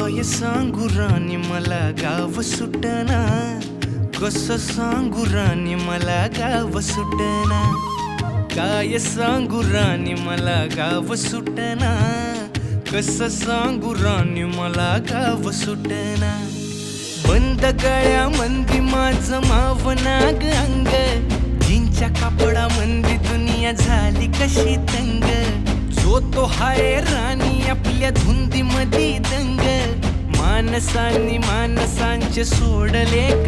काय सांगू राणी मला गाव सुटना, कसं सांगू राणी मला गाव सुटना, काय सांगू राणी मला गाव सुटना, कसं सांगू राणी मला गाव सुटना. बंद गळ्यामंदी माझं मावनाग अंग, जीनच्या कापडामंदी दुनिया झाली कशी तंग. जो तो हाय राणी आपल्या धुंदीमधी दंग, माणसांनी माणसांचे सोडले